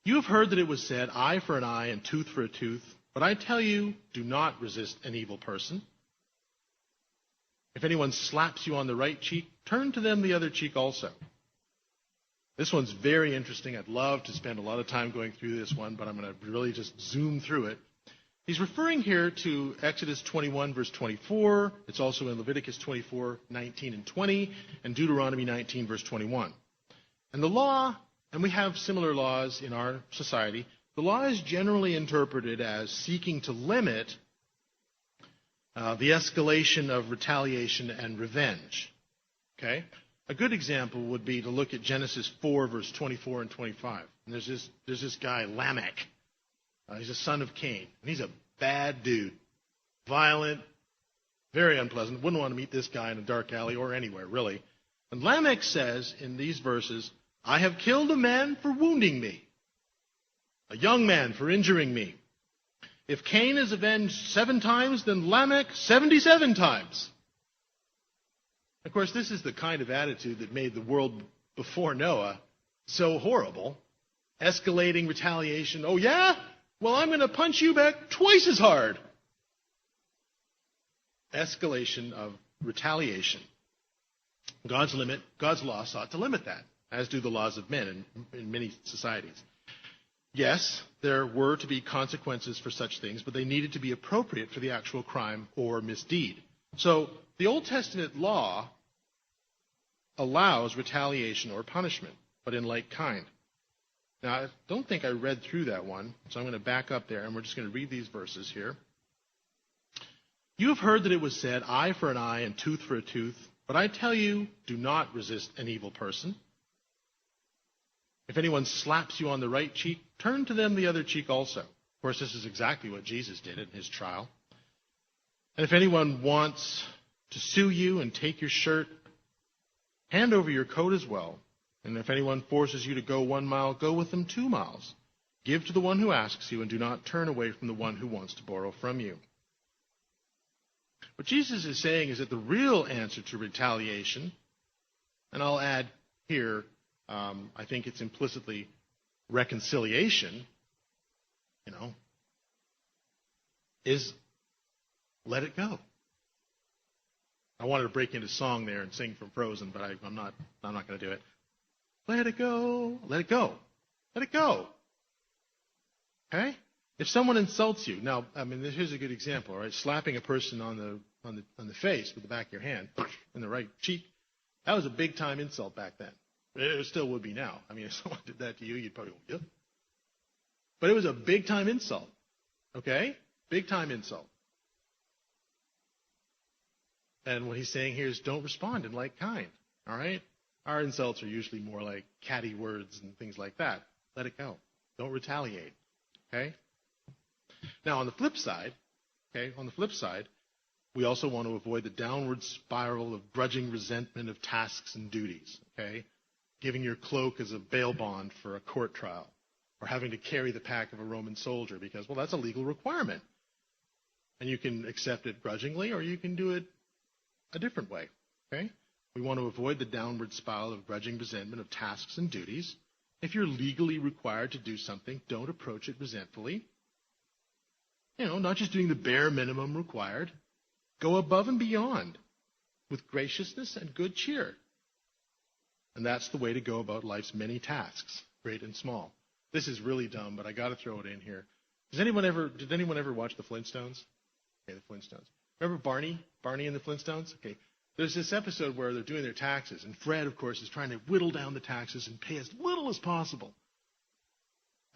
You have heard that it was said, eye for an eye and tooth for a tooth. But I tell you, do not resist an evil person. If anyone slaps you on the right cheek, turn to them the other cheek also. This one's very interesting. I'd love to spend a lot of time going through this one, but I'm going to really just zoom through it. He's referring here to Exodus 21, verse 24. It's also in Leviticus 24, 19 and 20, and Deuteronomy 19, verse 21. And the law, and we have similar laws in our society, the law is generally interpreted as seeking to limit the escalation of retaliation and revenge. Okay? A good example would be to look at Genesis 4, verse 24 and 25. And there's this guy, Lamech. He's a son of Cain. And he's a bad dude. Violent, very unpleasant. Wouldn't want to meet this guy in a dark alley or anywhere, really. And Lamech says in these verses, I have killed a man for wounding me, a young man for injuring me. If Cain is avenged 7 times, then Lamech 77 times. Of course, this is the kind of attitude that made the world before Noah so horrible. Escalating retaliation. Oh, yeah? Well, I'm going to punch you back twice as hard. Escalation of retaliation. God's law sought to limit that, as do the laws of men in many societies. Yes, there were to be consequences for such things, but they needed to be appropriate for the actual crime or misdeed. So the Old Testament law allows retaliation or punishment, but in like kind. Now, I don't think I read through that one, so I'm going to back up there, and we're just going to read these verses here. You have heard that it was said, eye for an eye and tooth for a tooth, but I tell you, do not resist an evil person. If anyone slaps you on the right cheek, turn to them the other cheek also. Of course, this is exactly what Jesus did in his trial. And if anyone wants to sue you and take your shirt, hand over your coat as well. And if anyone forces you to go 1 mile, go with them 2 miles. Give to the one who asks you, and do not turn away from the one who wants to borrow from you. What Jesus is saying is that the real answer to retaliation, and I'll add here, I think it's implicitly reconciliation, is let it go. I wanted to break into song there and sing from Frozen, but I'm not going to do it. Let it go. Let it go. Let it go. Okay? If someone insults you, now, here's a good example, right? Slapping a person on the face with the back of your hand, in the right cheek, that was a big-time insult back then. It still would be now. If someone did that to you, you'd probably go, yep. But it was a big-time insult. Okay? Big-time insult. And what he's saying here is don't respond in like kind. All right? Our insults are usually more like catty words and things like that. Let it go. Don't retaliate. Okay? Now, on the flip side, we also want to avoid the downward spiral of grudging resentment of tasks and duties. Okay? Giving your cloak as a bail bond for a court trial, or having to carry the pack of a Roman soldier because, well, that's a legal requirement. And you can accept it grudgingly, or you can do it a different way. Okay? We want to avoid the downward spiral of grudging resentment of tasks and duties. If you're legally required to do something, don't approach it resentfully. Not just doing the bare minimum required. Go above and beyond with graciousness and good cheer. And that's the way to go about life's many tasks, great and small. This is really dumb, but I got to throw it in here. Did anyone ever watch the Flintstones? Okay, the Flintstones. Remember Barney? Barney and the Flintstones? Okay. There's this episode where they're doing their taxes, and Fred, of course, is trying to whittle down the taxes and pay as little as possible.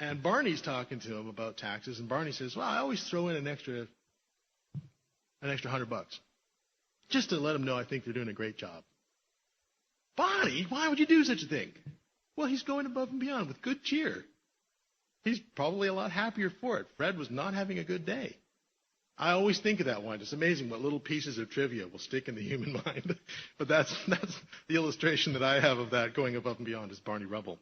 And Barney's talking to him about taxes, and Barney says, well, I always throw in an extra $100, just to let them know I think they're doing a great job. Barney, why would you do such a thing? Well, he's going above and beyond with good cheer. He's probably a lot happier for it. Fred was not having a good day. I always think of that one. It's amazing what little pieces of trivia will stick in the human mind. But that's the illustration that I have of that going above and beyond is Barney Rubble.